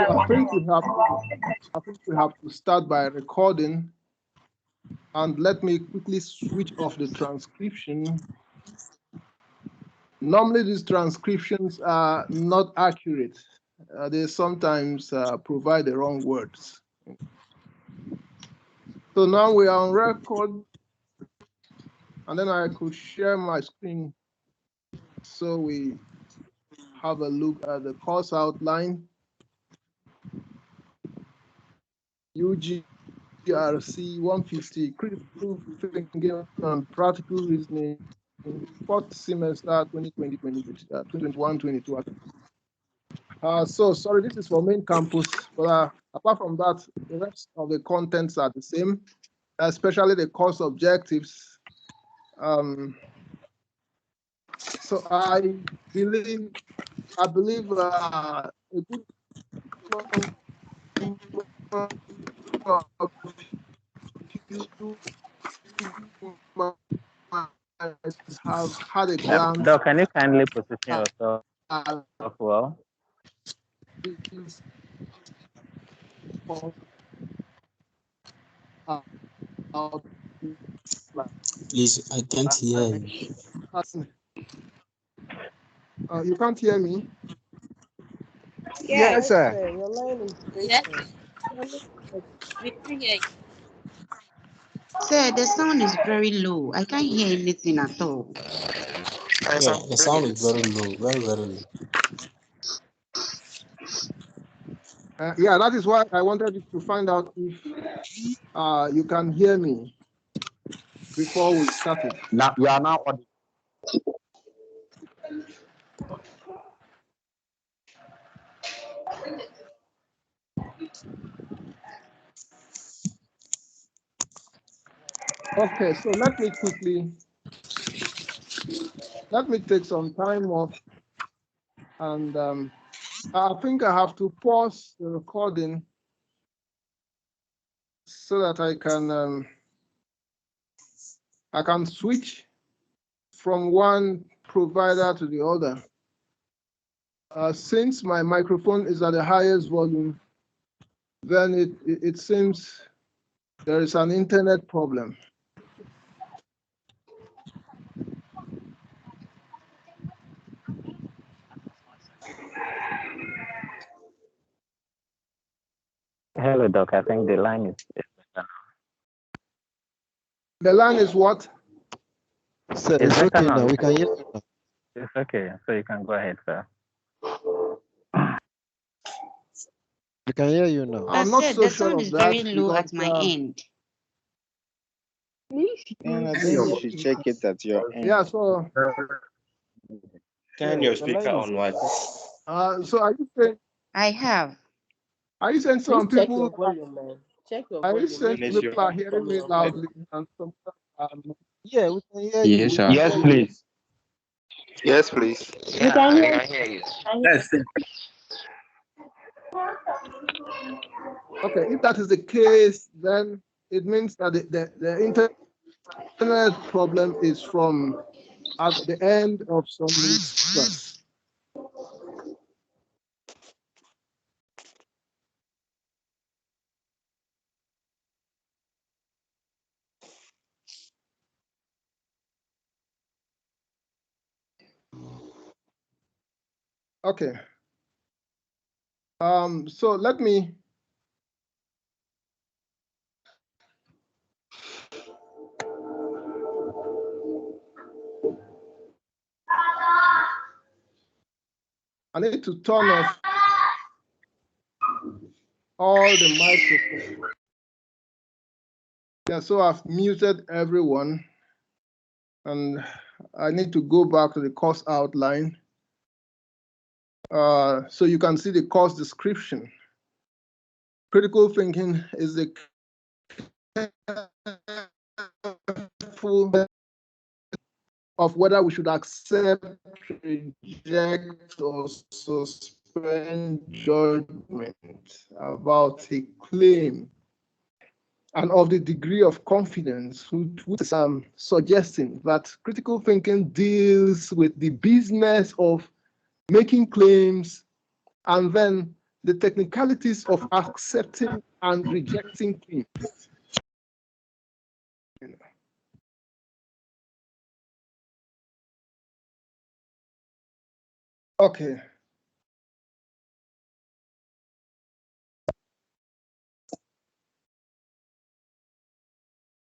So I think we have to start by recording, and let me quickly switch off the transcription. Normally, these transcriptions are not accurate. They sometimes provide the wrong words. So now we are on record, and then I could share my screen so we have a look at the course outline. UGRC 150, critical thinking and practical reasoning, fourth semester 2021-22. So sorry, this is for main campus, but apart from that, the rest of the contents are the same, especially the course objectives. So I believe a good have had a glance. Doc, can you kindly position yourself well? Please, I can't hear you. You can't hear me? Yes, sir. Your line is breaking. We can hear you. Sir, the sound is very low. I can't hear anything at all. Yeah, the sound is very low, very, very low. Yeah, that is why I wanted to find out if you can hear me before we started. Now you are now audible. Okay, so let me take some time off, and I think I have to pause the recording so that I can switch from one provider to the other. Since my microphone is at the highest volume, then it seems there is an internet problem. Hello, Doc. I think the line is better now. The line is what? Sir, it's okay now. We can hear you now. It's okay. So you can go ahead, sir. We can hear you now. I'm not Sir, so the sure sound of is that very low because, at my end. And I think you should check it at your end. yeah, so Turn your speaker on, what? so are you saying some Please check people your volume, man. Check your are you volume. saying Miss people are hearing me loudly and some Yeah, we can hear you. Yes, sir. Yes, please. Yes, please. Yeah, I can hear you. That's it. Okay, if that is the case, then it means that the internet problem is from at the end of some receivers. Okay. So let me I need to turn off all the microphones. Yeah, so I've muted everyone, and I need to go back to the course outline so you can see the course description. Critical thinking is the careful of whether we should accept, reject, or suspend judgment about a claim, and of the degree of confidence, which is suggesting that critical thinking deals with the business of making claims and then the technicalities of accepting and rejecting claims. Okay.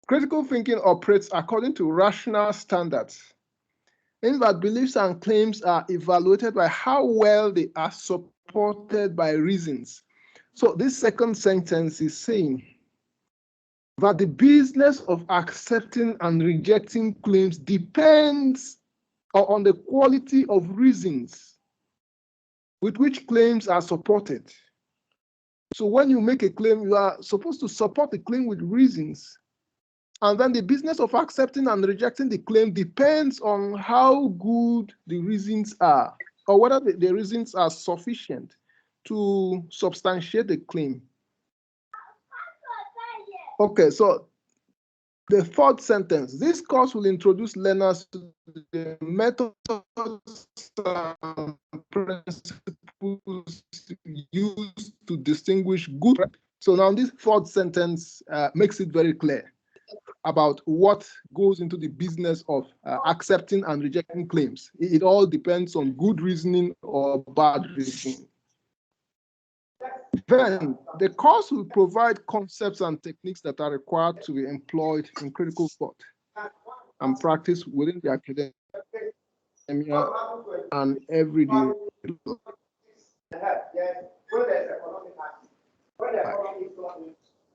Critical thinking operates according to rational standards, means that beliefs and claims are evaluated by how well they are supported by reasons. So this second sentence is saying that the business of accepting and rejecting claims depends on the quality of reasons with which claims are supported. So when you make a claim, you are supposed to support the claim with reasons. And then the business of accepting and rejecting the claim depends on how good the reasons are, or whether the reasons are sufficient to substantiate the claim. Okay, so the third sentence, this course will introduce learners to the methods and principles used to distinguish good. So now this fourth sentence makes it very clear about what goes into the business of accepting and rejecting claims. It all depends on good reasoning or bad reasoning. Then the course will provide concepts and techniques that are required to be employed in critical thought and practice within the academia and everyday life.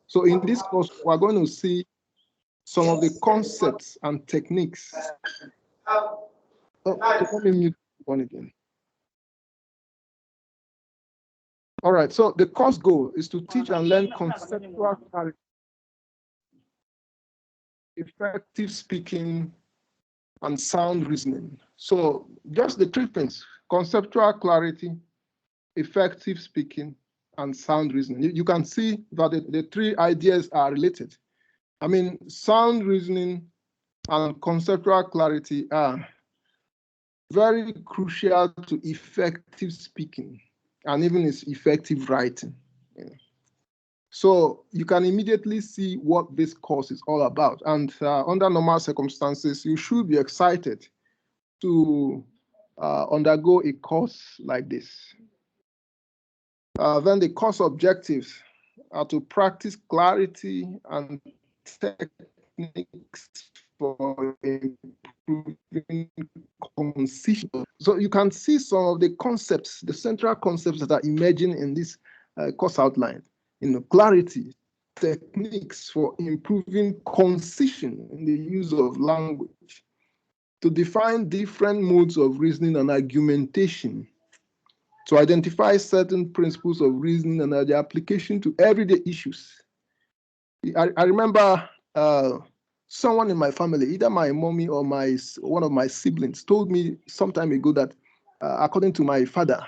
So in this course, we're going to see some of the concepts and techniques. Oh, let me mute one again. All right, so the course goal is to teach and learn conceptual clarity, effective speaking, and sound reasoning. So just the three things: conceptual clarity, effective speaking, and sound reasoning. You can see that the three ideas are related. I mean, sound reasoning and conceptual clarity are very crucial to effective speaking and even its effective writing. So you can immediately see what this course is all about. And under normal circumstances, you should be excited to undergo a course like this. Then the course objectives are to practice clarity and techniques for improving concision. So you can see some of the concepts, the central concepts that are emerging in this course outline. Clarity, techniques for improving concision in the use of language, to define different modes of reasoning and argumentation, to identify certain principles of reasoning and their application to everyday issues. I remember someone in my family, either my mommy or one of my siblings, told me some time ago that, according to my father,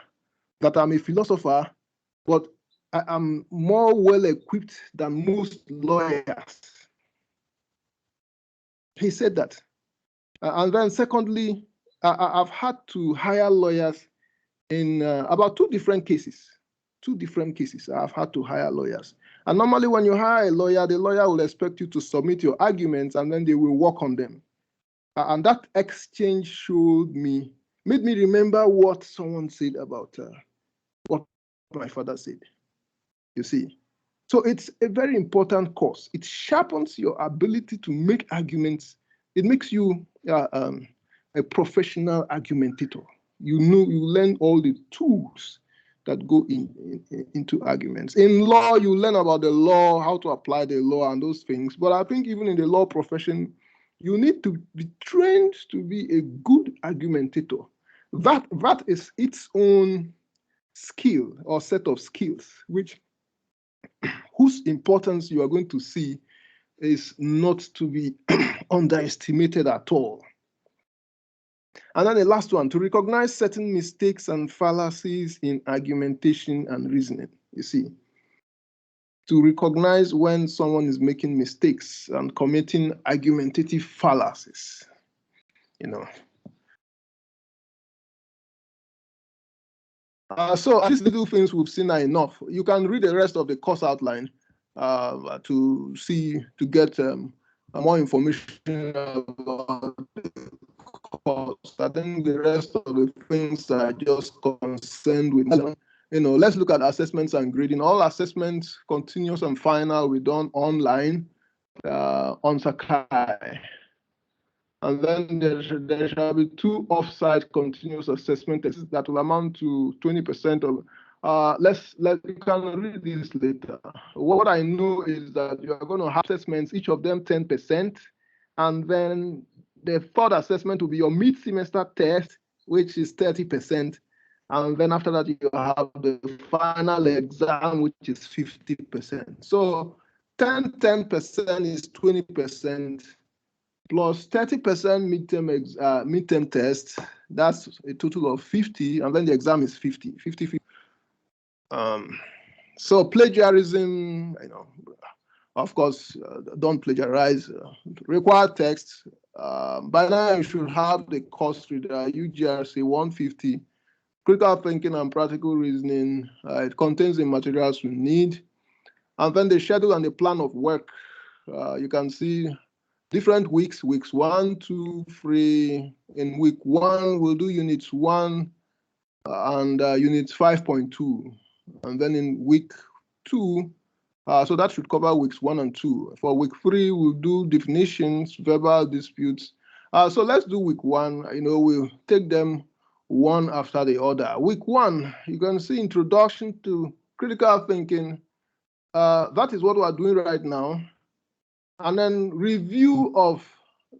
that I'm a philosopher, but I am more well equipped than most lawyers. He said that. And then secondly, I've had to hire lawyers in about two different cases. I've had to hire lawyers. And normally when you hire a lawyer, the lawyer will expect you to submit your arguments and then they will work on them. And that exchange made me remember what someone said about what my father said. You see. So it's a very important course. It sharpens your ability to make arguments. It makes you a professional argumentator. You learn all the tools that go into arguments. In law, you learn about the law, how to apply the law and those things. But I think even in the law profession, you need to be trained to be a good argumentator. That is its own skill or set of skills, whose importance you are going to see is not to be underestimated at all. And then the last one, to recognize certain mistakes and fallacies in argumentation and reasoning. You see, to recognize when someone is making mistakes and committing argumentative fallacies, So these little things we've seen are enough. You can read the rest of the course outline to get more information about the course. I think the rest of the things are just concerned with, let's look at assessments and grading. All assessments, continuous and final, we done online on Sakai. And then there shall be 2 off-site continuous assessment tests that will amount to 20% of. You can read this later. What I know is that you are going to have assessments, each of them 10%, and then the third assessment will be your mid-semester test, which is 30%, and then after that you have the final exam, which is 50%. So 10% is 20%. Plus 30% midterm test, that's a total of 50, and then the exam is 50. So plagiarism, of course, don't plagiarize. Required text, by now you should have the course reader, UGRC 150, critical thinking and practical reasoning. It contains the materials you need. And then the schedule and the plan of work, you can see different weeks 1, 2, 3. In week 1, we'll do units 1 and units 5.2. And then in week 2, so that should cover weeks 1 and 2. For week 3, we'll do definitions, verbal disputes. So let's do week 1. We'll take them one after the other. Week 1, you can see introduction to critical thinking. That is what we're doing right now. And then review of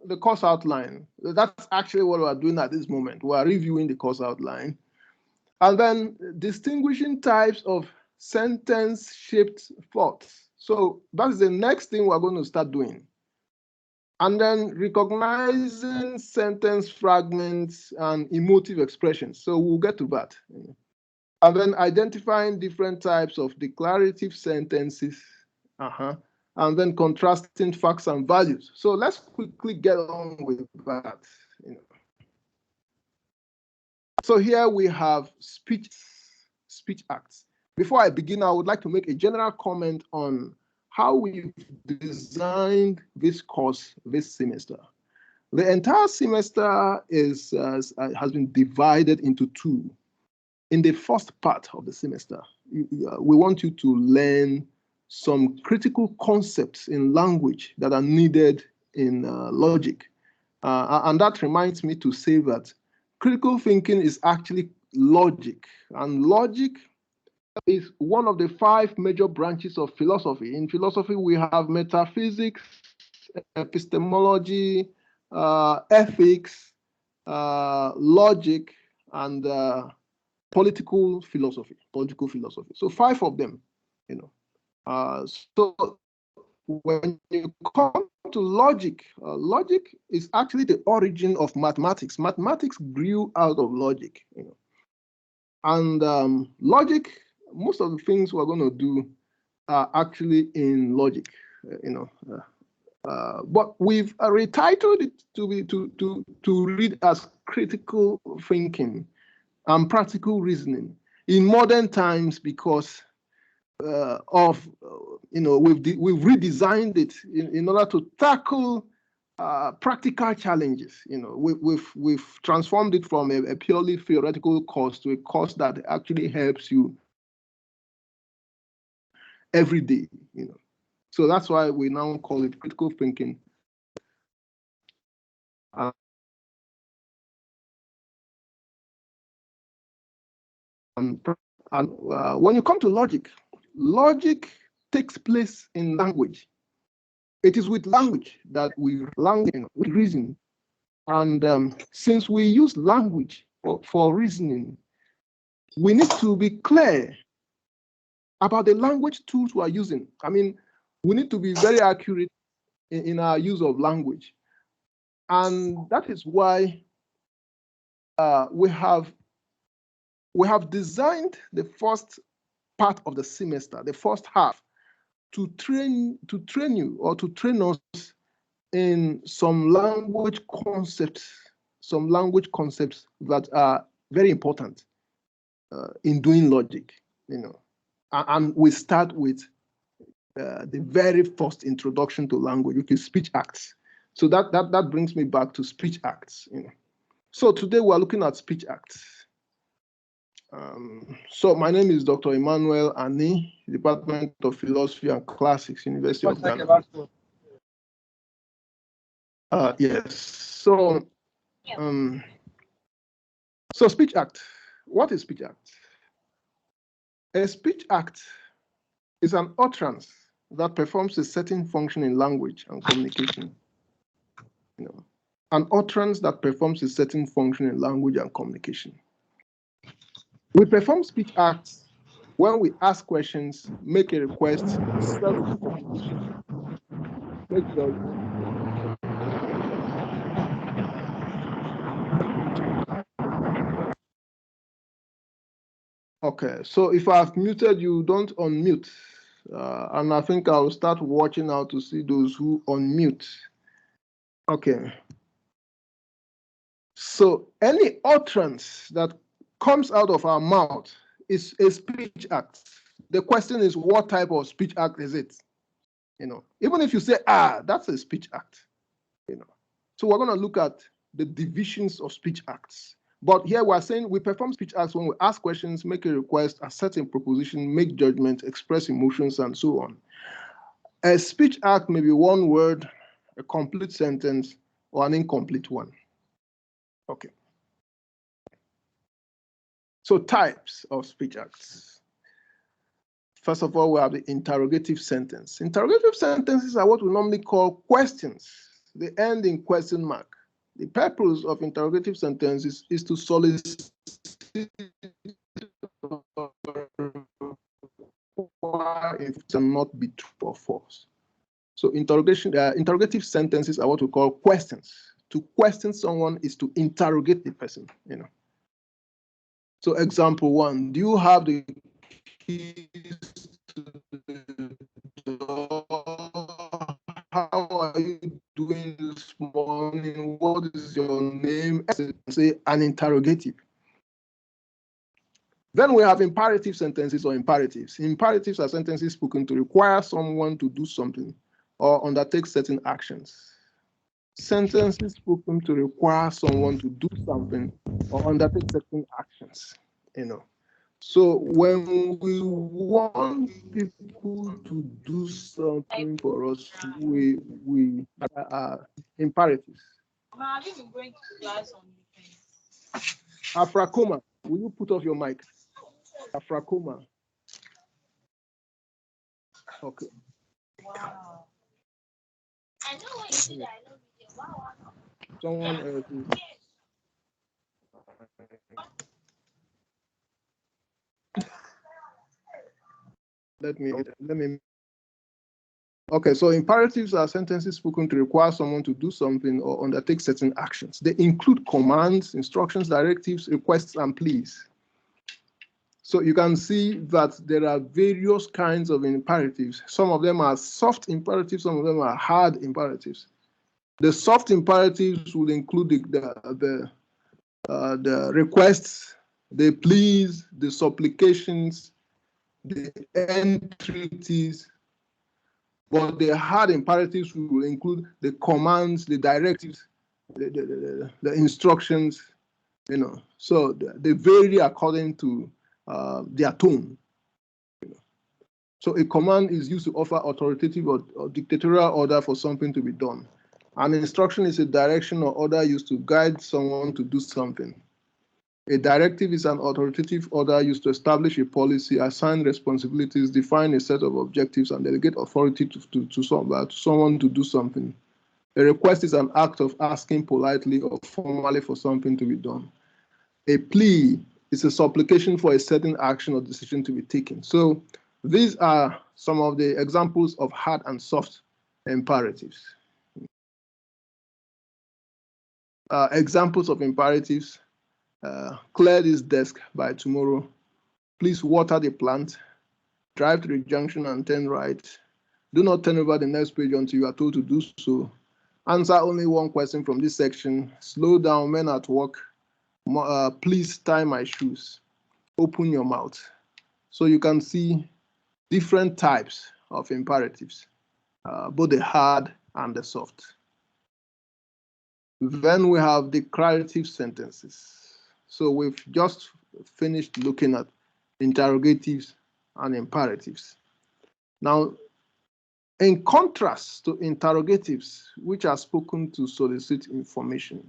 the course outline. That's actually what we're doing at this moment. We're reviewing the course outline. And then distinguishing types of sentence-shaped thoughts. So that's the next thing we're going to start doing. And then recognizing sentence fragments and emotive expressions. So we'll get to that. And then identifying different types of declarative sentences. And then contrasting facts and values. So let's quickly get on with that. So here we have speech acts. Before I begin, I would like to make a general comment on how we've designed this course this semester. The entire semester has been divided into 2. In the first part of the semester, we want you to learn some critical concepts in language that are needed in logic. And that reminds me to say that critical thinking is actually logic. And logic is one of the 5 major branches of philosophy. In philosophy, we have metaphysics, epistemology, ethics, logic, and political philosophy. So 5 of them, so when you come to logic, logic is actually the origin of mathematics. Mathematics grew out of logic, and logic. Most of the things we're going to do are actually in logic, but we've retitled it to read as critical thinking and practical reasoning in modern times because we've redesigned it in order to tackle practical challenges. We've transformed it from a purely theoretical course to a course that actually helps you every day. So that's why we now call it critical thinking. And when you come to logic, logic takes place in language. It is with language that we reason. And since we use language for reasoning, we need to be clear about the language tools we are using. I mean, we need to be very accurate in our use of language. And that is why we have designed the first part of the semester, the first half, to train you or to train us in some language concepts that are very important. in doing logic, and we start with the very first introduction to language, which is speech acts. So that brings me back to speech acts. So today we're looking at speech acts. So my name is Dr. Emmanuel Ani, Department of Philosophy and Classics, University of Ghana. Yes. So speech act. What is speech act? A speech act is an utterance that performs a certain function in language and communication. An utterance that performs a certain function in language and communication. We perform speech acts when we ask questions, make a request, assert a proposition, make judgment. Okay, so if I've muted you, don't unmute. And I think I'll start watching out to see those who unmute. Okay. So any utterance that comes out of our mouth is a speech act. The question is, what type of speech act is it? Even if you say, that's a speech act. So we're going to look at the divisions of speech acts. But here we're saying we perform speech acts when we ask questions, make a request, assert a proposition, make judgment, express emotions, and so on. A speech act may be one word, a complete sentence, or an incomplete one. Okay. So types of speech acts. First of all, we have the interrogative sentence. Interrogative sentences are what we normally call questions. They end in question mark. The purpose of interrogative sentences is to solicit and not be true or false. So interrogative sentences are what we call questions. To question someone is to interrogate the person. So example 1, do you have the keys to the door? How are you doing this morning? What is your name? Say an interrogative. Then we have imperative sentences or imperatives. Imperatives are sentences spoken to require someone to do something or undertake certain actions. Sentences spoken to require someone to do something or undertake certain actions. So when we want people to do something for us, we imperatives. Afrakoma, will you put off your mic? Afrakoma. Okay. Wow. I know what you did. I love you. Wow. Someone else. Let me. Okay, so imperatives are sentences spoken to require someone to do something or undertake certain actions. They include commands, instructions, directives, requests, and pleas. So you can see that there are various kinds of imperatives. Some of them are soft imperatives, some of them are hard imperatives. The soft imperatives will include the requests, the pleas, the supplications, the entreaties. But the hard imperatives will include the commands, the directives, the instructions, So they vary according to their tone. So a command is used to offer authoritative or dictatorial order for something to be done. An instruction is a direction or order used to guide someone to do something. A directive is an authoritative order used to establish a policy, assign responsibilities, define a set of objectives, and delegate authority to someone to do something. A request is an act of asking politely or formally for something to be done. A plea is a supplication for a certain action or decision to be taken. So these are some of the examples of hard and soft imperatives. Examples of imperatives: clear this desk by tomorrow. Please water the plant. Drive to the junction and turn right. Do not turn over the next page until you are told to do so. Answer only one question from this section. Slow down, men at work. Please tie my shoes. open your mouth. So you can see different types of imperatives, both the hard and the soft. Then we have declarative sentences. So we've just finished looking at interrogatives and imperatives. Now, in contrast to interrogatives, which are spoken to solicit information,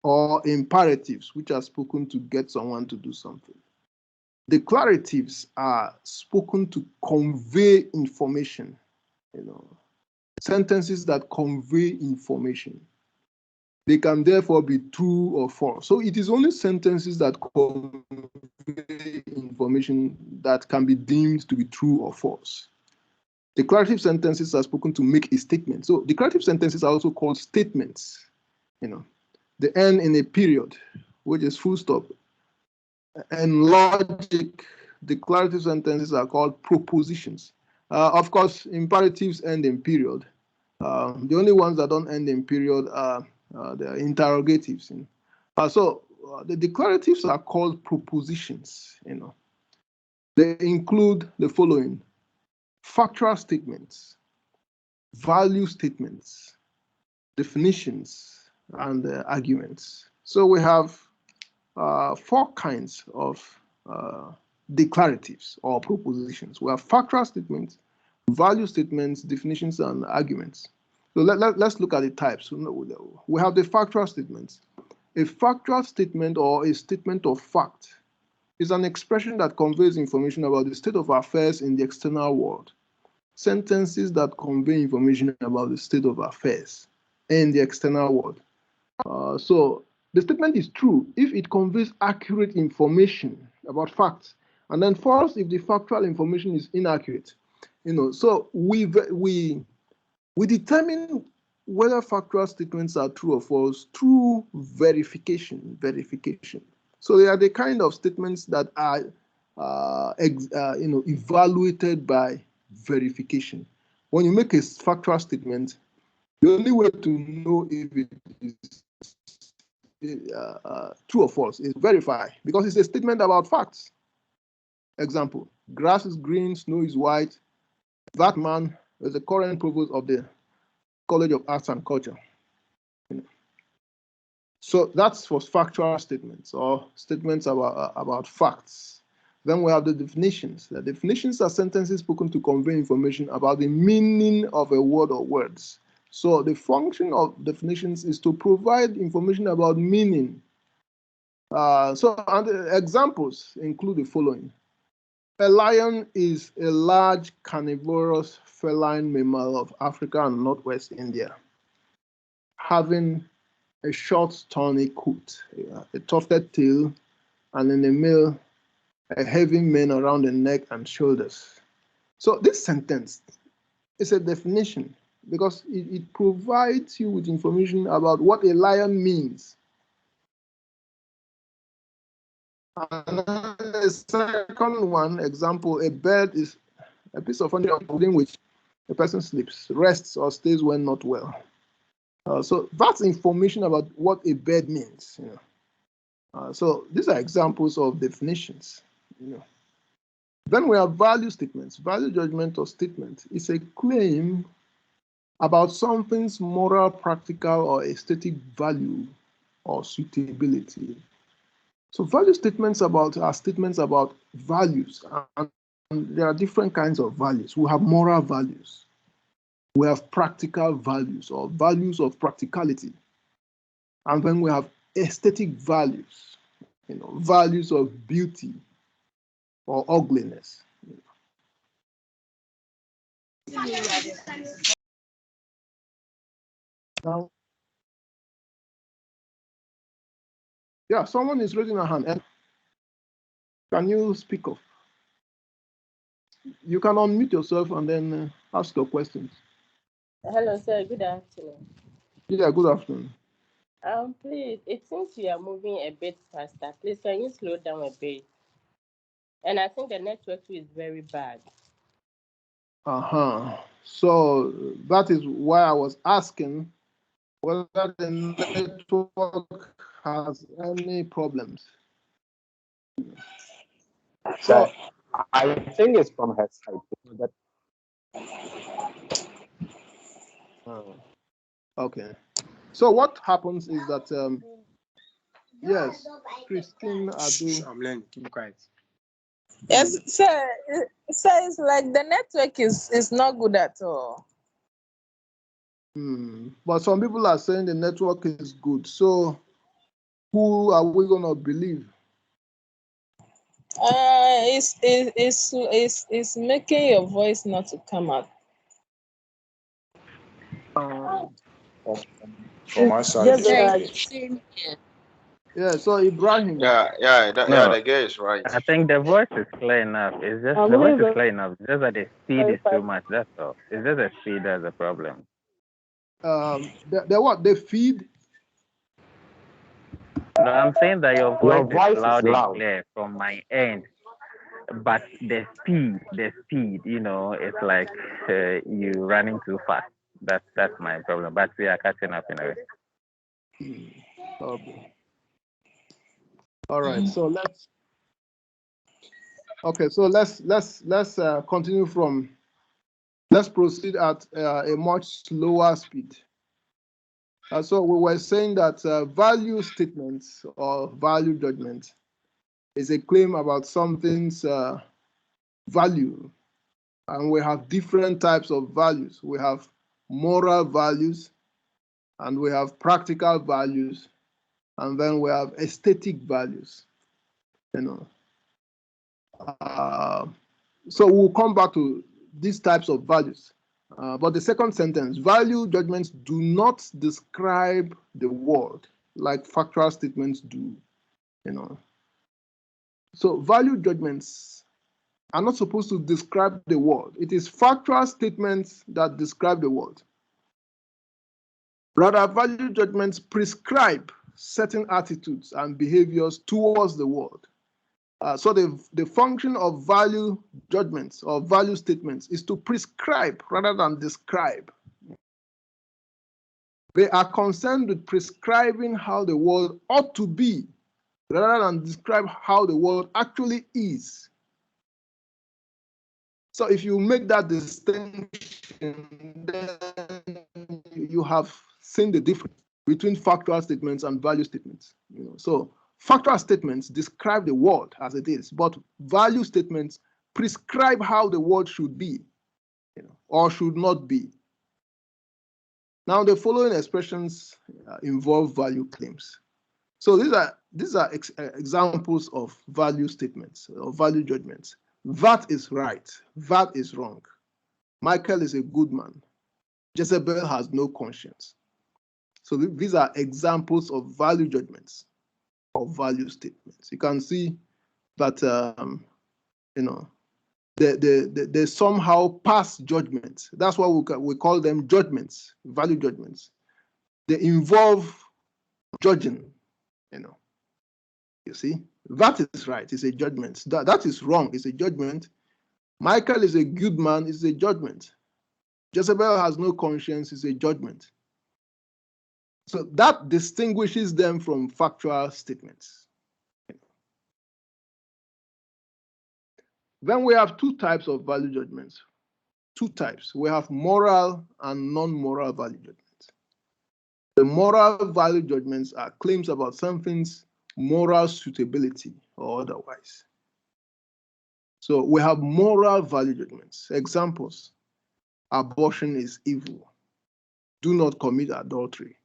or imperatives, which are spoken to get someone to do something, declaratives are spoken to convey information, sentences that convey information. They can therefore be true or false. So it is only sentences that convey information that can be deemed to be true or false. Declarative sentences are spoken to make a statement. So declarative sentences are also called statements. The end in a period, which is full stop. And logic, declarative sentences are called propositions. Of course, imperatives end in period. The only ones that don't end in period are the interrogatives. So the declaratives are called propositions. They include the following: factual statements, value statements, definitions, and arguments. So we have 4 kinds of declaratives or propositions. We have factual statements, value statements, definitions, and arguments. So let's look at the types. We have the factual statements. A factual statement or a statement of fact is an expression that conveys information about the state of affairs in the external world. Sentences that convey information about the state of affairs in the external world. So the statement is true if it conveys accurate information about facts, and then false if the factual information is inaccurate. So we determine whether factual statements are true or false through verification. So they are the kind of statements that are evaluated by verification. When you make a factual statement, the only way to know if it is true or false is verify, because it's a statement about facts. Example: grass is green, snow is white. That man is the current provost of the College of Arts and Culture. So that's for factual statements or statements about facts. Then we have the definitions. The definitions are sentences spoken to convey information about the meaning of a word or words. So the function of definitions is to provide information about meaning. And the examples include the following: a lion is a large carnivorous feline mammal of Africa and Northwest India, having a short stony coat, a tufted tail, and in the male, a heavy mane around the neck and shoulders. So this sentence is a definition because it provides you with information about what a lion means. And the second one, example: a bird is a piece of furniture within which a person sleeps, rests, or stays when not well. So that's information about what a bird means. So these are examples of definitions. Then we have value statements. Value judgment or statement is a claim about something's moral, practical, or aesthetic value or suitability. So value statements are statements about values, and there are different kinds of values. We have moral values. We have practical values or values of practicality. And then we have aesthetic values, values of beauty or ugliness. Now, yeah, someone is raising a hand. And can you speak up? You can unmute yourself and then ask your questions. Hello, sir. Good afternoon. Yeah, good afternoon. Please, it seems you are moving a bit faster. Please, can you slow down a bit? And I think the network too is very bad. So that is why I was asking whether the network has any problems. So I think it's from her side. That okay. So what happens is that yes, Christine Adu. I'm learning. Keep quiet. Yes, sir. Sir, it's like the network is not good at all. But some people are saying the network is good. So who are we gonna believe? It's making your voice not to come out. From my side, Just it's like clear. same here. Yeah, so Ibrahim. Yeah, the girl is right. I think the voice is clear enough. It's just I'm the voice is even clear enough. Just that the speed is too much. That's all. It's just the speed that's the problem. They what? They feed. No, I'm saying that your voice is loud and clear from my end, but the speed, it's like you running too fast. That's my problem. But we are catching up in a way. Okay. All right. So let's. Okay. So let's continue from. Let's proceed at a much slower speed. So we were saying that value statements or value judgment is a claim about something's value, and we have different types of values. We have moral values, and we have practical values, and then we have aesthetic values. So we'll come back to these types of values. But the second sentence, value judgments do not describe the world like factual statements do. So value judgments are not supposed to describe the world. It is factual statements that describe the world. Rather, value judgments prescribe certain attitudes and behaviors towards the world. So the function of value judgments or value statements is to prescribe rather than describe. They are concerned with prescribing how the world ought to be rather than describe how the world actually is. So if you make that distinction, then you have seen the difference between factual statements and value statements. So factual statements describe the world as it is, but value statements prescribe how the world should be, or should not be. Now, the following expressions involve value claims. So these are examples of value statements or value judgments. That is right. That is wrong. Michael is a good man. Jezebel has no conscience. So these are examples of value judgments or value statements. You can see that they somehow pass judgments. That's why we call them judgments, value judgments. They involve judging. You see, that is right. It's a judgment. That is wrong. It's a judgment. Michael is a good man. It's a judgment. Jezebel has no conscience. It's a judgment. So that distinguishes them from factual statements. Then we have two types of value judgments. Two types. We have moral and non-moral value judgments. The moral value judgments are claims about something's moral suitability or otherwise. So we have moral value judgments. Examples: abortion is evil. Do not commit adultery.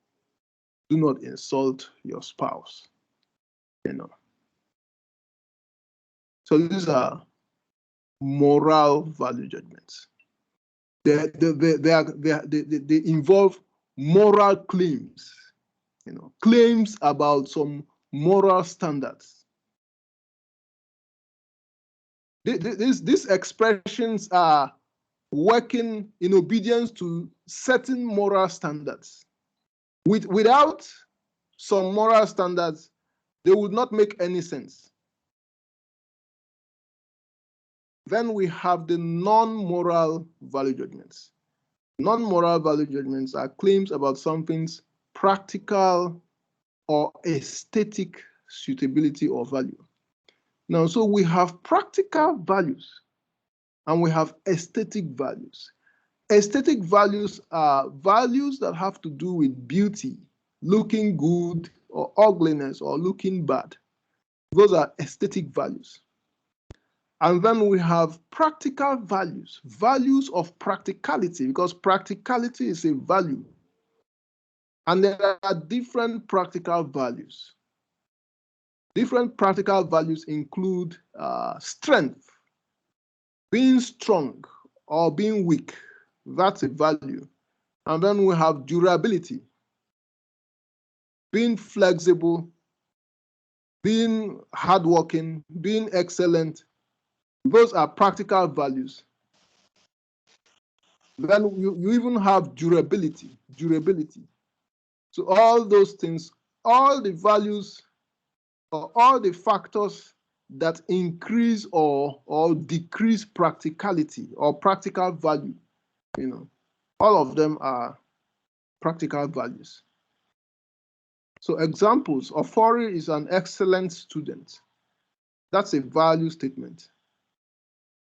Do not insult your spouse. So these are moral value judgments. They involve moral claims, claims about some moral standards. These expressions are working in obedience to certain moral standards. Without some moral standards, they would not make any sense. Then we have the non-moral value judgments. Non-moral value judgments are claims about something's practical or aesthetic suitability or value. Now, so we have practical values and we have aesthetic values. Aesthetic values are values that have to do with beauty, looking good, or ugliness, or looking bad. Those are aesthetic values. And then we have practical values, values of practicality, because practicality is a value. And there are different practical values. Different practical values include strength, being strong or being weak. That's a value. And then we have durability, being flexible, being hardworking, being excellent. Those are practical values. Then you even have durability. So all those things, all the values or all the factors that increase or decrease practicality or practical value, all of them are practical values. So examples, Ofori is an excellent student. That's a value statement,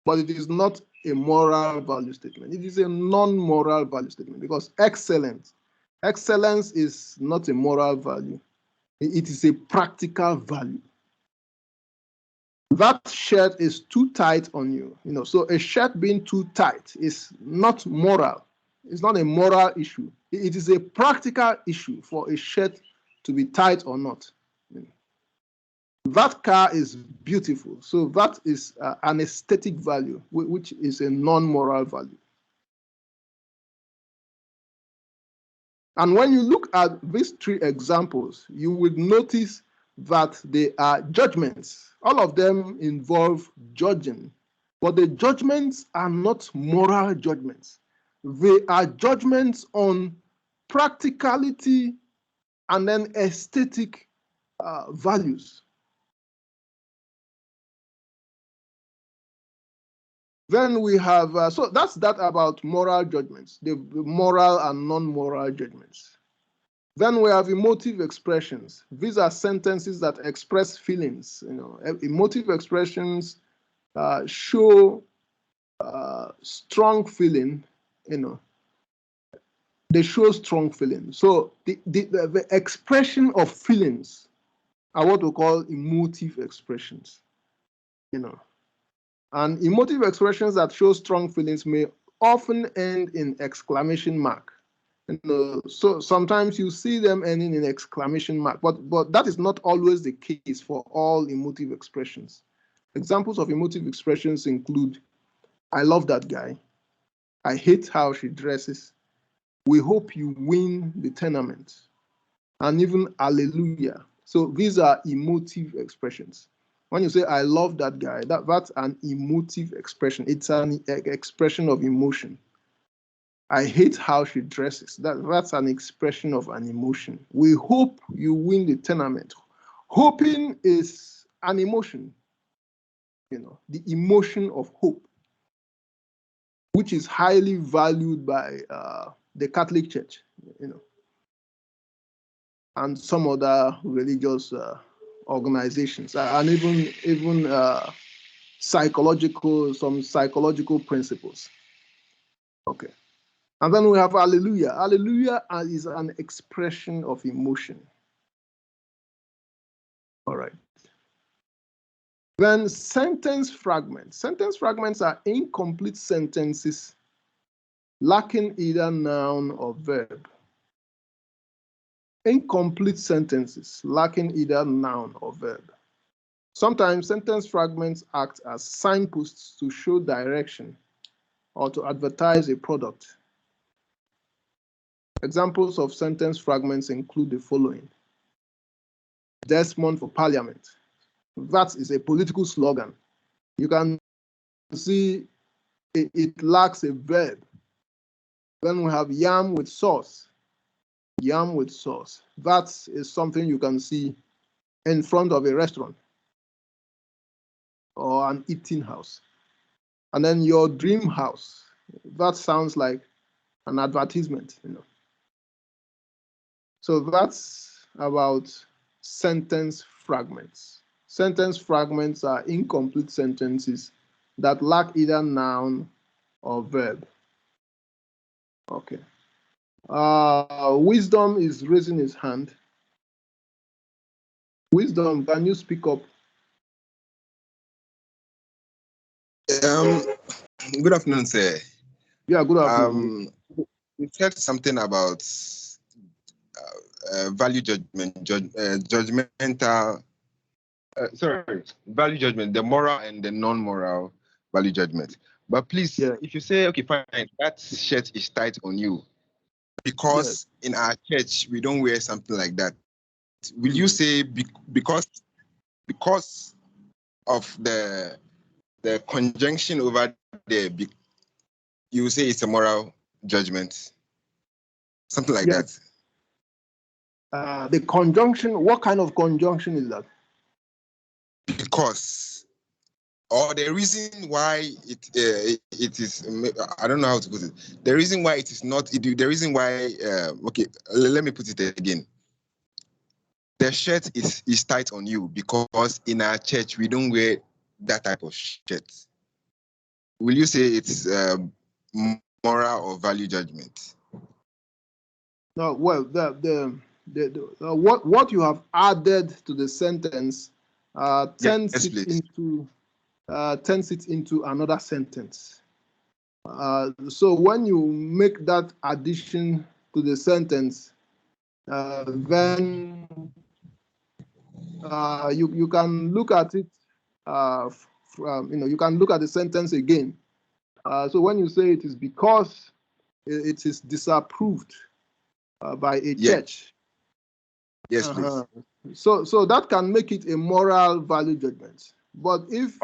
but it is not a moral value statement. It is a non-moral value statement because excellence is not a moral value. It is a practical value. That shirt is too tight on you. So a shirt being too tight is not moral. It's not a moral issue. It is a practical issue for a shirt to be tight or not. That car is beautiful. So that is an aesthetic value, which is a non-moral value. And when you look at these three examples, you would notice that they are judgments. All of them involve judging, but the judgments are not moral judgments. They are judgments on practicality and then aesthetic values. Then we have, so that's that about moral judgments, the moral and non-moral judgments. Then we have emotive expressions. These are sentences that express feelings. Emotive expressions show strong feeling. They show strong feeling. So the expression of feelings are what we call emotive expressions. And emotive expressions that show strong feelings may often end in exclamation mark. So sometimes you see them ending in exclamation mark, but that is not always the case for all emotive expressions. Examples of emotive expressions include, I love that guy. I hate how she dresses. We hope you win the tournament. And even hallelujah. So these are emotive expressions. When you say, I love that guy, that's an emotive expression. It's an expression of emotion. I hate how she dresses. That's an expression of an emotion. We hope you win the tournament. Hoping is an emotion, the emotion of hope, which is highly valued by the Catholic Church, and some other religious organizations, and even some psychological principles. Okay. And then we have hallelujah. Hallelujah is an expression of emotion. All right. Then sentence fragments. Sentence fragments are incomplete sentences lacking either noun or verb. Incomplete sentences lacking either noun or verb. Sometimes sentence fragments act as signposts to show direction or to advertise a product. Examples of sentence fragments include the following. Desmond for Parliament. That is a political slogan. You can see it lacks a verb. Then we have yam with sauce. Yam with sauce. That is something you can see in front of a restaurant or an eating house. And then your dream house. That sounds like an advertisement, So that's about sentence fragments. sentence fragments are incomplete sentences that lack either noun or verb. Okay. Wisdom is raising his hand. Wisdom, can you speak up? Good afternoon, sir. Yeah, good afternoon. You said something about value judgment, judgmental. Value judgment, the moral and the non-moral value judgment. But please, if you say, okay, fine, that shirt is tight on you, because in our church we don't wear something like that. Will you say because of the conjunction over there, you say it's a moral judgment, something like that? The conjunction, what kind of conjunction is that? Because, or the reason why it is, I don't know how to put it. The reason why it is not, the reason why, okay, let me put it again. The shirt is tight on you because in our church we don't wear that type of shirt. Will you say it's moral or value judgment? No, well, what you have added to the sentence turns it into another sentence. So when you make that addition to the sentence, then you can look at it. You can look at the sentence again. So when you say it is because it is disapproved by a church. Yes, please. So that can make it a moral value judgment. But if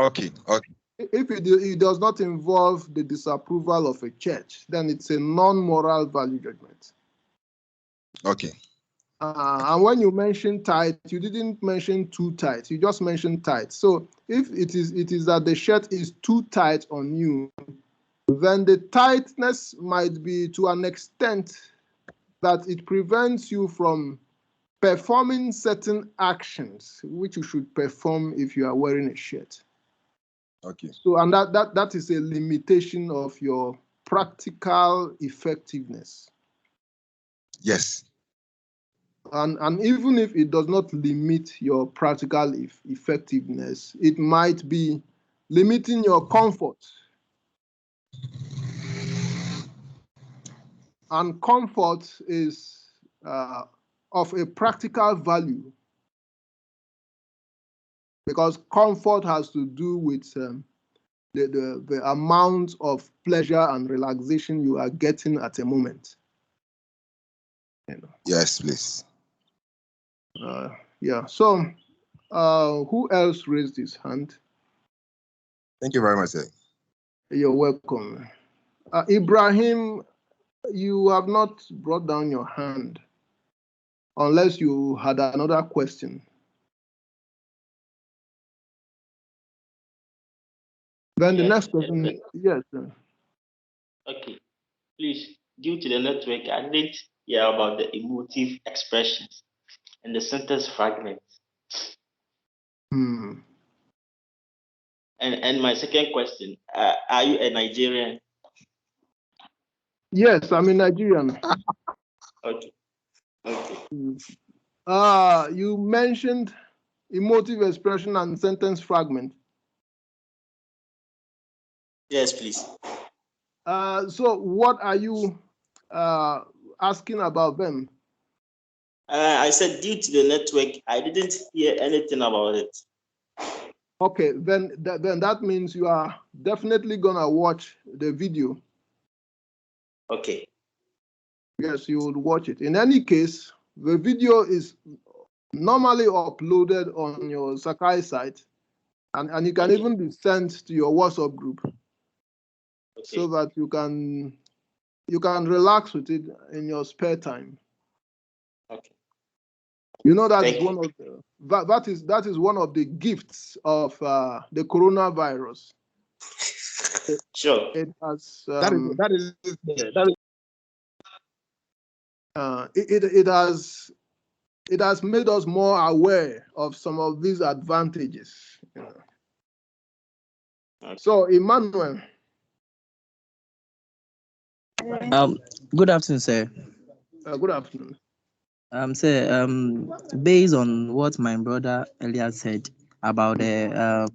it does not involve the disapproval of a church, then it's a non-moral value judgment. Okay. And when you mention tight, you didn't mention too tight. You just mentioned tight. So if it is that the shirt is too tight on you, then the tightness might be to an extent that it prevents you from performing certain actions which you should perform if you are wearing a shirt. Okay. So, and that is a limitation of your practical effectiveness. Yes. And even if it does not limit your practical effectiveness, it might be limiting your comfort. And comfort is of a practical value, because comfort has to do with the amount of pleasure and relaxation you are getting at a moment. Yes, please. Yeah. So, who else raised his hand? Thank you very much, sir. You're welcome. Ibrahim, you have not brought down your hand unless you had another question. Then the next question, yes. Sir. Okay, please, due to the network, I didn't hear about the emotive expressions and the sentence fragments. And my second question, are you a Nigerian? Yes, I'm a Nigerian. Okay. You mentioned emotive expression and sentence fragment. Yes, please. So what are you asking about them? I said due to the network, I didn't hear anything about it. Okay, then that means you are definitely gonna watch the video. Okay. Yes, you would watch it. In any case, the video is normally uploaded on your Sakai site, and it can even be sent to your WhatsApp group, so that you can relax with it in your spare time. Okay. You know that is one of that is one of the gifts of the coronavirus. Sure. It has that is it has it has made us more aware of some of these advantages. So, Emmanuel. Good afternoon, sir. Good afternoon. Sir, based on what my brother earlier said about the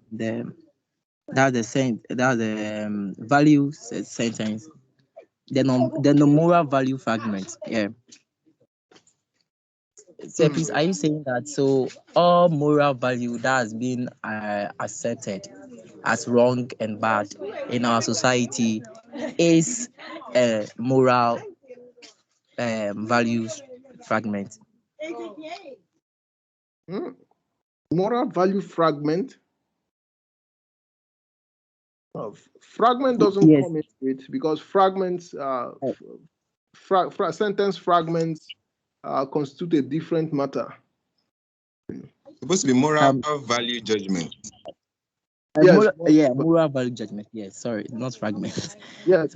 value sentence, the moral value fragment. Yeah. So please, are you saying that so all moral value that has been accepted as wrong and bad in our society is a moral values fragment? Moral value fragment? Fragment doesn't come into it because fragments, sentence fragments constitute a different matter. Supposed to be moral value judgment. Yes. Moral value judgment. Yes, sorry, not fragment. Yes.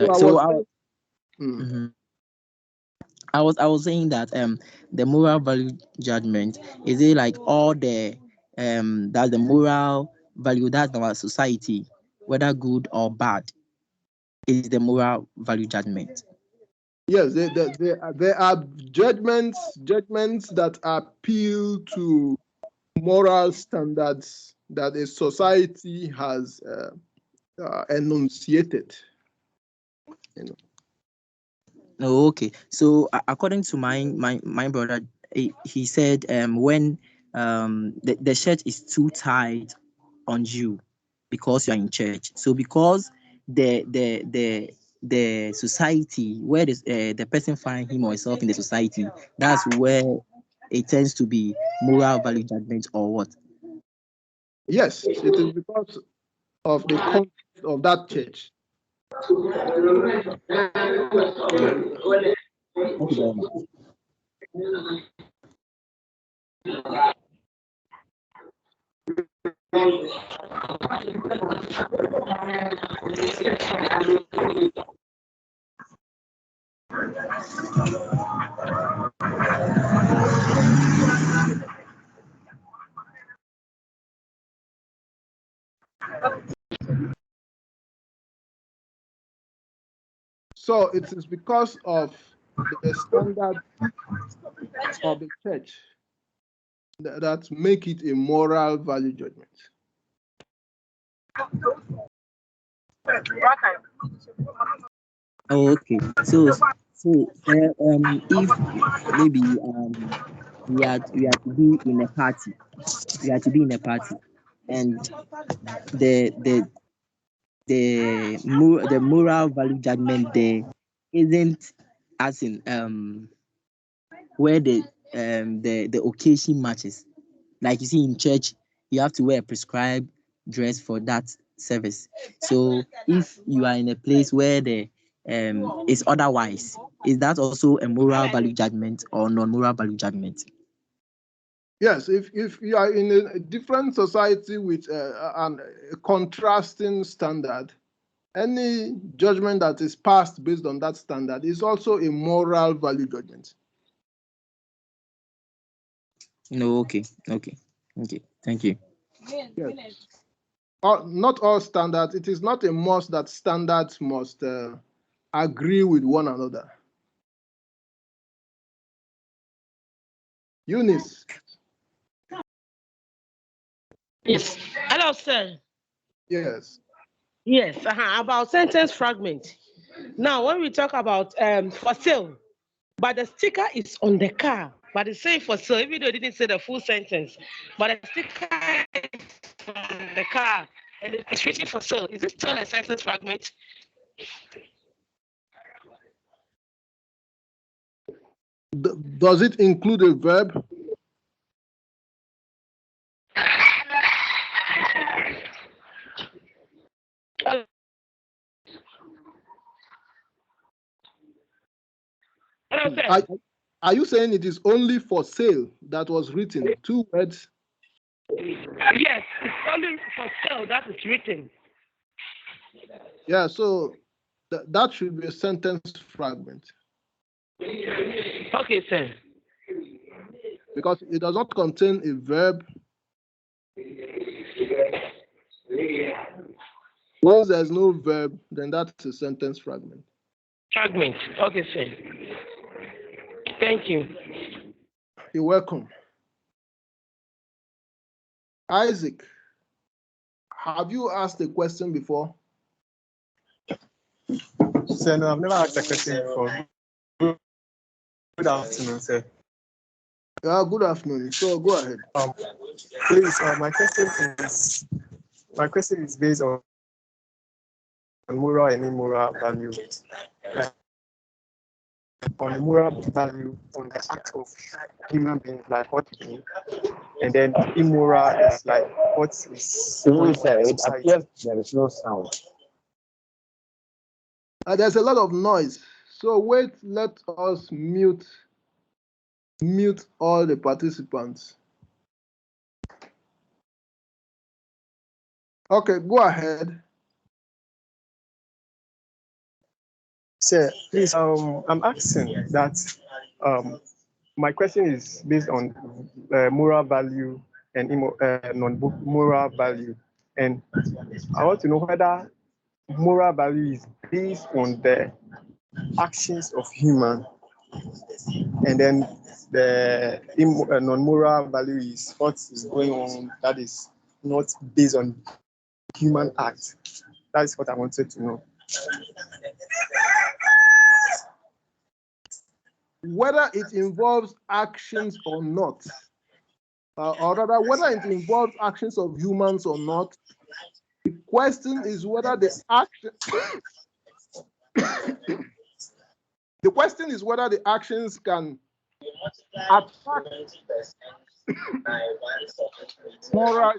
I was saying that the moral value judgment is it like all the that the moral value that our society, whether good or bad, is the moral value judgment. Yes, there are judgments that appeal to moral standards that a society has enunciated. Oh, okay. So according to my brother, he said when the shirt is too tight on you because you are in church. So because the society where the person find him or herself in the society, that's where it tends to be moral value judgment or what? Yes, it is because of the context of that church. Thank you very much. So it is because of the standard of the church that make it a moral value judgment. Oh, okay. So if maybe we are to be in a party, and the moral value judgment there isn't as in where the occasion matches. Like you see in church, you have to wear a prescribed dress for that service. So if you are in a place where the is otherwise, is that also a moral value judgment or non-moral value judgment? Yes, if you are in a different society with a contrasting standard, any judgment that is passed based on that standard is also a moral value judgment. No, okay. Thank you. Yes. Not all standards. It is not a must that standards must agree with one another. Eunice. Yes. Hello, sir. Yes. Yes. About sentence fragment. Now, when we talk about for sale, but the sticker is on the car, but it's saying for sale, even though it didn't say the full sentence, but the sticker is on the car and it's written for sale. Is it still a sentence fragment? Does it include a verb? Are you saying it is only for sale that was written? 2 words? Yes, it's only for sale that is written. Yeah, so that should be a sentence fragment. Okay, sir. because it does not contain a verb. Once there's no verb, then that's a sentence fragment. Fragment. Okay, sir. Thank you. You're welcome. Isaac, have you asked a question before? Sir, no, I've never asked a question before. Good afternoon, sir. Yeah, good afternoon. So go ahead. Please, my question is based on moral and immoral value. On the moral value, on the act of human beings, like what we do, and then immoral is like what is. It appears there is no sound. There's a lot of noise. So wait, let us mute all the participants. Okay, go ahead. Sir, please, I'm asking that my question is based on moral value and non-moral value, and I want to know whether moral value is based on the actions of human, and then the non-moral value is what is going on that is not based on human act. That is what I wanted to know. Whether it involves actions or not, or rather whether it involves actions of humans or not, the question is whether the action the question is whether the actions can attract moral.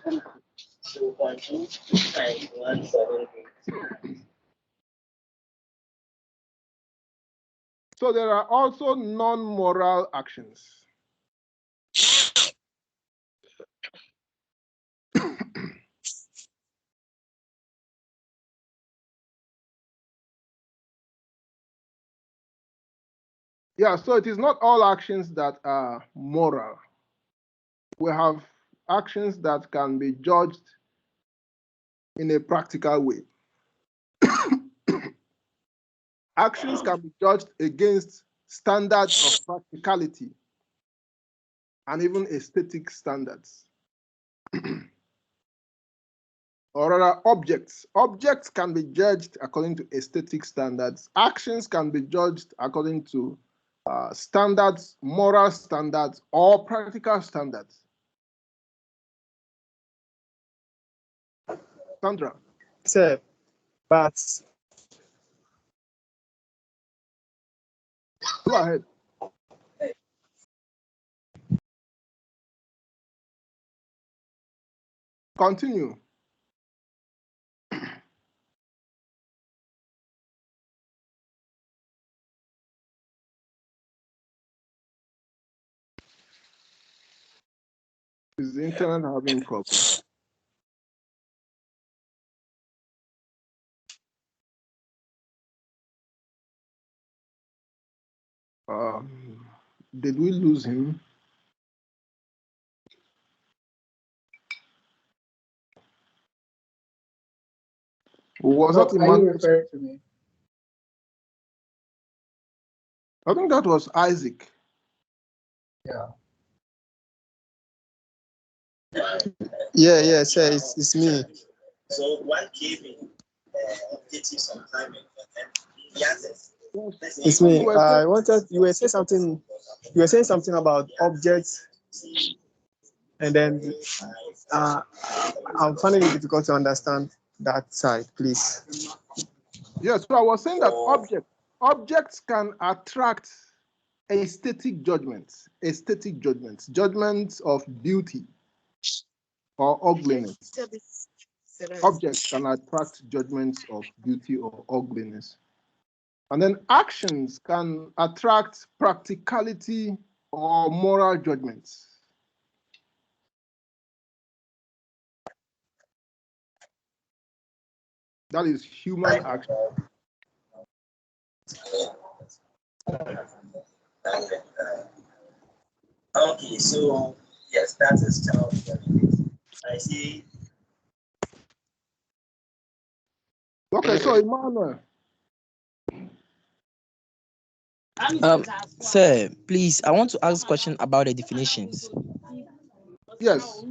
So there are also non-moral actions. Yeah, so it is not all actions that are moral. We have actions that can be judged in a practical way. Actions can be judged against standards of practicality and even aesthetic standards. Or rather, objects. Objects can be judged according to aesthetic standards. Actions can be judged according to standards, moral standards, or practical standards. Sandra. Sir, but go ahead. Continue. Is the internet having problems? Did we lose him? Was that are you referring to me? I think that was Isaac. Yeah. Yeah, sir, it's me. So one gave me objective sometime It's me. You were saying something. You were saying something about objects, and then I'm finding it difficult to understand that side. Please. Yes, so I was saying that objects can attract aesthetic judgments, judgments of beauty or ugliness. Objects can attract judgments of beauty or ugliness. And then actions can attract practicality or moral judgments. That is human action. Okay, so yes, that is child benefit. I see. Okay, so Emmanuel. Sir, please, I want to ask a question about the definitions. Yes.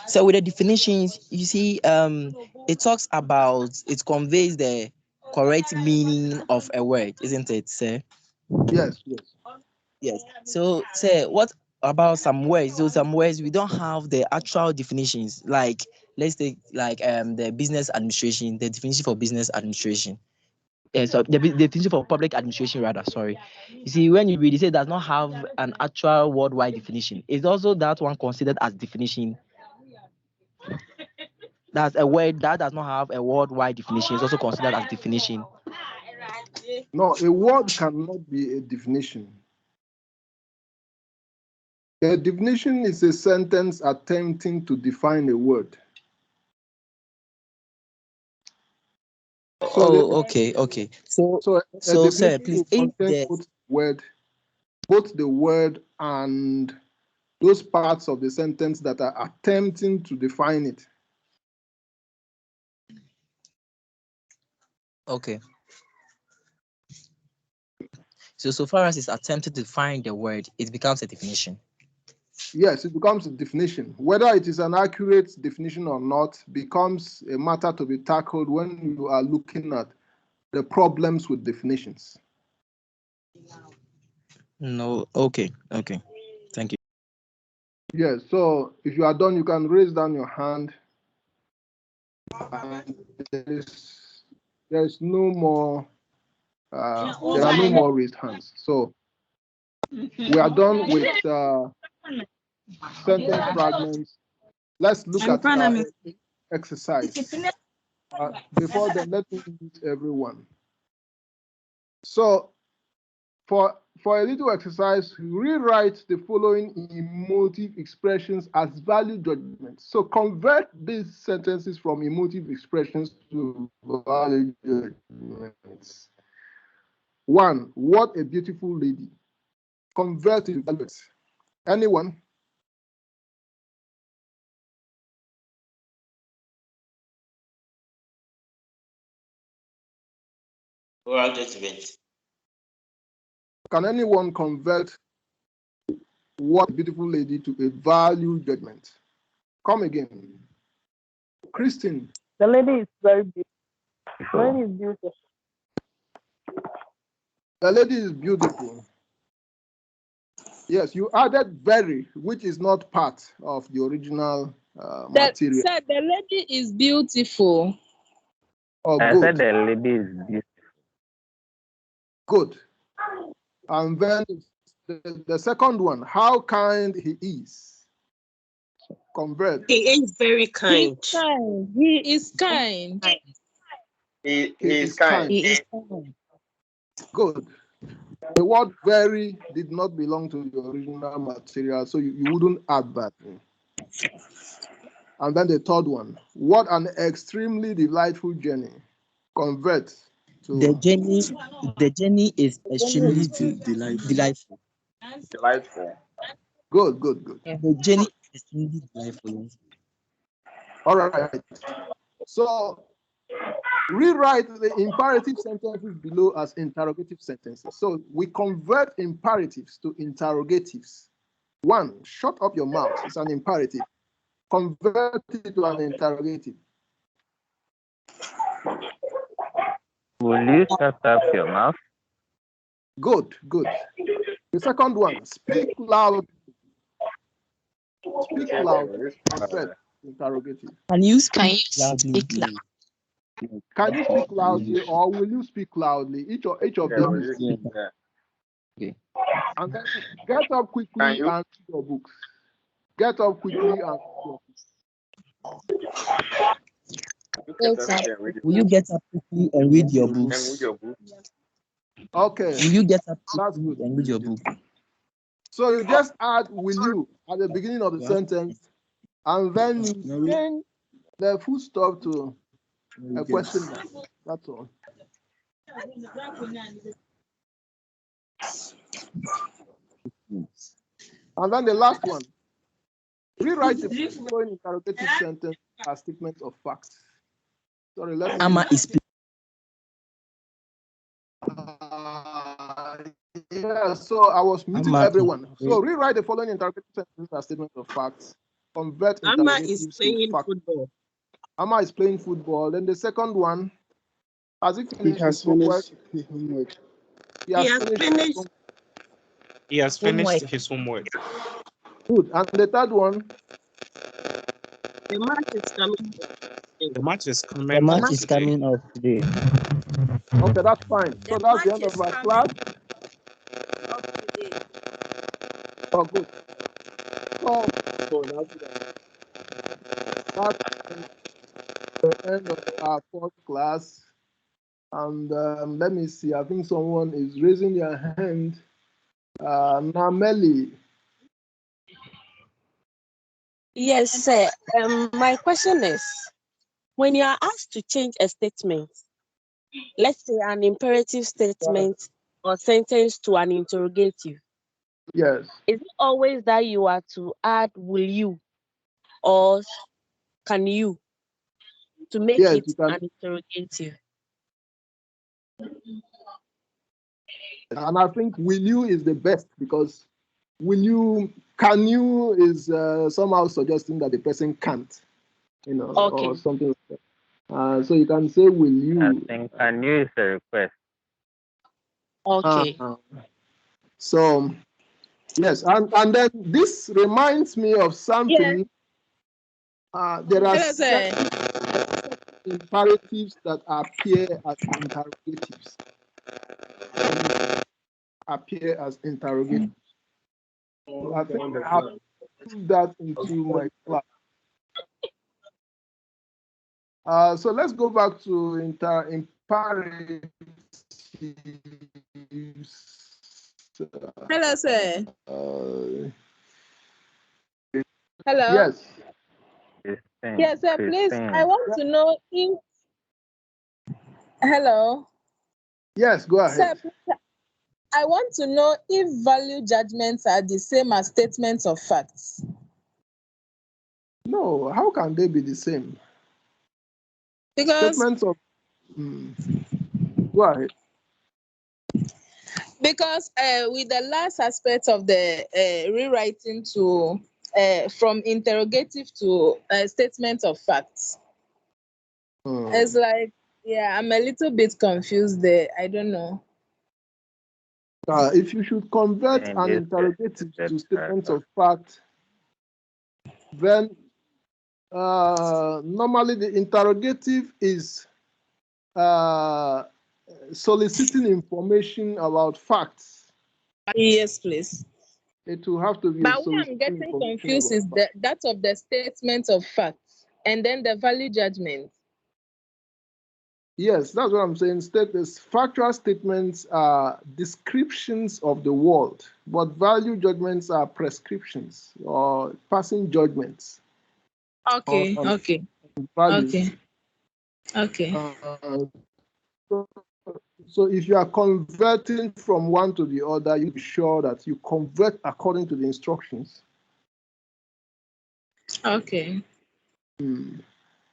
So with the definitions, you see, it talks about, it conveys the correct meaning of a word, isn't it, sir? Yes, yes. Yes. So, sir, what about some words? So some words we don't have the actual definitions. Like, let's take like the business administration, the definition for business administration. So the definition for public administration, rather. Sorry. You see, when you read it, it does not have an actual worldwide definition. It's also that one considered as definition. That's a word that does not have a worldwide definition. It's also considered as definition. No, a word cannot be a definition. A definition is a sentence attempting to define a word. So okay. So a So sir, definition please, will if contain both the word and those parts of the sentence that are attempting to define it. okay. So far as it's attempted to define the word, it becomes a definition. Yes, it becomes a definition. Whether it is an accurate definition or not becomes a matter to be tackled when you are looking at the problems with definitions. No, okay. Thank you. Yes, so if you are done, you can raise down your hand. And there is no more, there are no more raised hands. So we are done with sentence fragments. Let's look at exercise. Before then, let me meet everyone. So for a little exercise, rewrite the following emotive expressions as value judgments. So convert these sentences from emotive expressions to value judgments. 1, what a beautiful lady. Convert it to value. Anyone? Oral judgment. Can anyone convert what a beautiful lady to a value judgment? Come again. Christine. The lady is very beautiful. The lady is beautiful. The lady is beautiful. Yes, you added very, which is not part of the original material. Said the lady is beautiful. Oh, I good. said the lady is beautiful. Good. And then the second one, how kind he is. Convert. He is very kind. He's kind. He is kind. He is kind. He is kind. Good. The word very did not belong to the original material, so you wouldn't add that. And then the third one, what an extremely delightful journey. Convert to The journey is extremely delightful. Delightful. good. The journey is extremely delightful. All right. So rewrite the imperative sentences below as interrogative sentences. So we convert imperatives to interrogatives. 1, shut up your mouth. It's an imperative. Convert it to an interrogative. Will you shut up your mouth? Good. The second one, speak loud. Speak loud. Convert interrogative. Can you speak loudly? Can you speak loudly or will you speak loudly? Each of Yeah, them will is. you? Yeah. Okay. And then get up quickly Can and you? read your books. Get up quickly and read your books. Will you get up quickly and read your And read books? your book. Okay. Will you get up That's quickly good. and read your book? So you just add will you at the beginning of the sentence, and then you change the full stop to a question mark. That's all. And then the last one. Rewrite the following interrogative sentence as statements of facts. Sorry, let me. Amma is. Yeah, so I was muting everyone. So rewrite the following interrogative sentence as statements of facts. Convert Amma is interrogatives to playing facts. football. Amma is playing football. Then the second one, has he He finished has his homework? finished his homework. He has finished. He has finished his homework. Good. And the third one? The match is coming. The match is coming. The match is coming off today. Okay, that's fine. So that's the end of our class. Oh, good. So, that's the end of our fourth class. And let me see. I think someone is raising their hand. Nameli. Yes, sir. My question is, when you are asked to change a statement, let's say an imperative statement or sentence to an interrogative, yes, is it always that you are to add will you or can you to make yes, it an interrogative? And I think will you is the best because can you is somehow suggesting that the person can't, or something like that. So you can say will you. I think can you is a request. Okay. So yes, and then this reminds me of something. Yes. There are Hello, sir. imperatives that appear as interrogatives. Appear as interrogatives. So I think I have put that into my class. So let's go back to imperatives. Hello, sir. Hello. Yes. Yes, sir. Please, I want to know if. Hello. Yes, go ahead. Sir, I want to know if value judgments are the same as statements of facts. No, how can they be the same? Because statements of. Go ahead. Because with the last aspect of the rewriting to from interrogative to statement of facts, it's like, yeah, I'm a little bit confused there. I don't know. If you should convert an interrogative to statements of fact, then normally the interrogative is soliciting information about facts. Yes, please. It will have to be. But what I'm getting confused is that of the statement of facts and then the value judgment. Yes, that's what I'm saying. Factual statements are descriptions of the world, but value judgments are prescriptions or passing judgments. Okay, okay, values. okay. So if you are converting from one to the other, you be sure that you convert according to the instructions. Okay.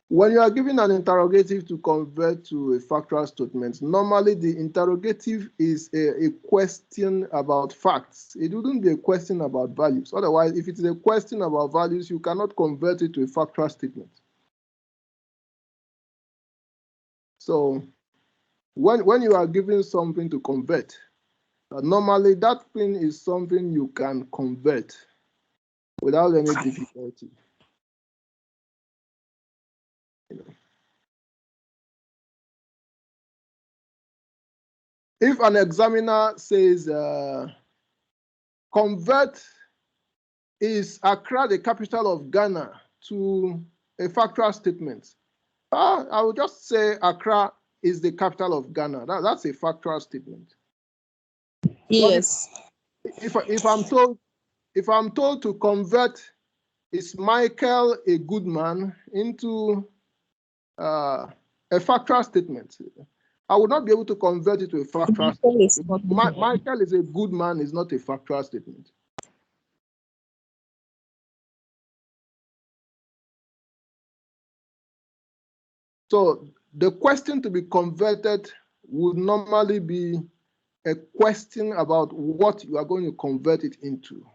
When you are given an interrogative to convert to a factual statement, normally the interrogative is a question about facts. It wouldn't be a question about values. Otherwise, if it is a question about values, you cannot convert it to a factual statement. So when you are given something to convert, normally that thing is something you can convert without any difficulty. If an examiner says convert is Accra the capital of Ghana to a factual statement, I would just say Accra is the capital of Ghana. That's a factual statement. Yes. If I'm told to convert is Michael a good man into a factual statement, I would not be able to convert it to a factual statement because Michael is a good man is not a factual statement. So the question to be converted would normally be a question about what you are going to convert it into.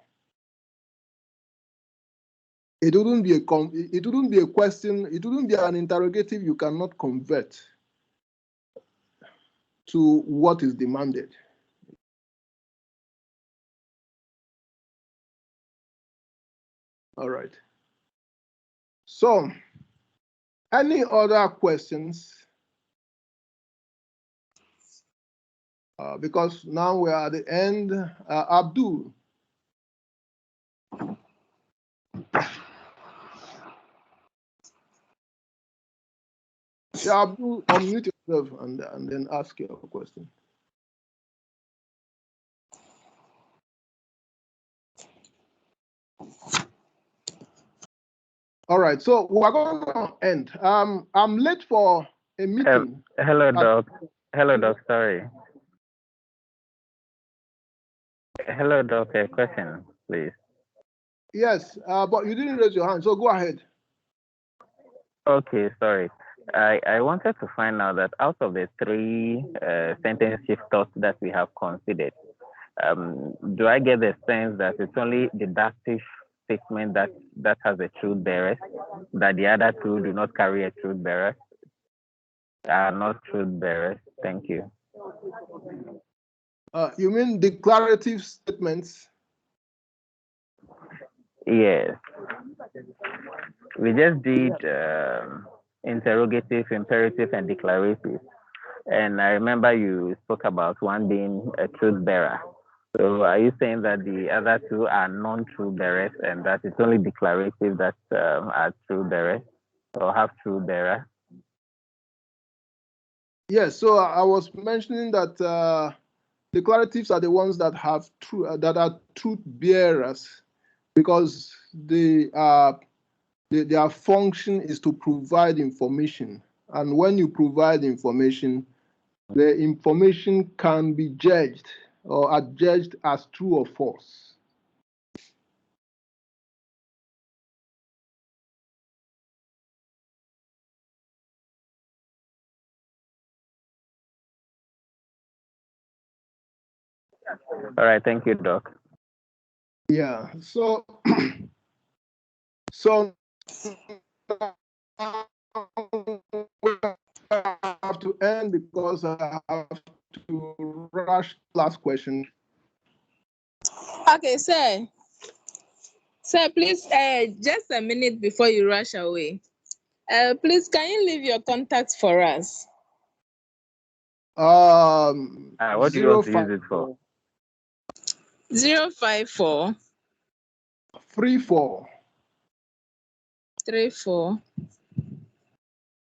It wouldn't be a question, it wouldn't be an interrogative you cannot convert to what is demanded. All right. So, any other questions? Because now we are at the end. Abdul. Yeah, Abdul, unmute yourself and then ask your question. All right, so we're going to end. I'm late for a meeting. Hello, Doc. Hello, Doc. Sorry. Hello, Doc. A question, please. Yes, but you didn't raise your hand, so go ahead. Okay, sorry. I wanted to find out that out of the three sentence shifters that we have considered, do I get the sense that it's only deductive statement that has a truth bearer, that the other two do not carry a truth bearer, are not truth bearers? Thank you. You mean declarative statements? Yes. We just did interrogative, imperative, and declarative. And I remember you spoke about one being a truth bearer. So are you saying that the other two are non-truth bearers and that it's only declarative that are truth bearers or have truth bearer? Yes, so I was mentioning that declaratives are the ones that have that are truth bearers, because their function is to provide information, and when you provide information, the information can be judged or adjudged as true or false. All right, thank you, Doc. Yeah, so so I have to end because I have to rush last question. Okay, sir. Sir, please, just a minute before you rush away. Please, can you leave your contacts for us? What do you want to use it for? 054 34 34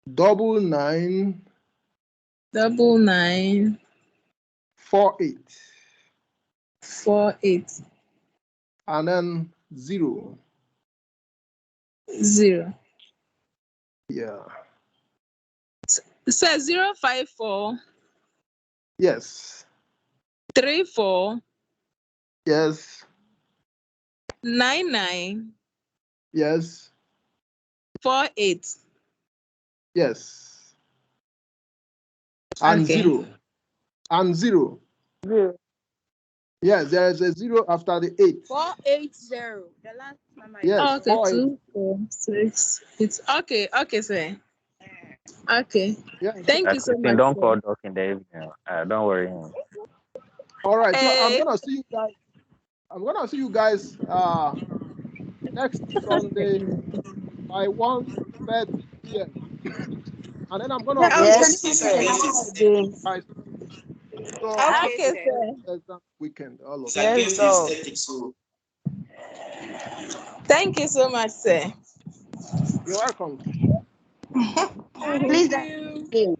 99 99 48 48 and then 0. Yeah. So 054. Yes. 34. Yes. 99. Yes. 48. Yes. And okay. 0. And 0. Yes, there is a 0 after the 8. 480. The last number. Yes. Okay, 2, 4, 6. It's okay. Okay, sir. Okay. Yeah. Thank you so much. Don't sir. call Doc in the evening. Don't worry him. All right. So I'm gonna see you guys. I'm gonna see you guys next Sunday by 1:30 p.m. And then I'm gonna Yes, guys. So Okay, sir. pleasant weekend, all of It's you. against this ethics. So Thank you so much, sir. You're welcome. Please, Thank you.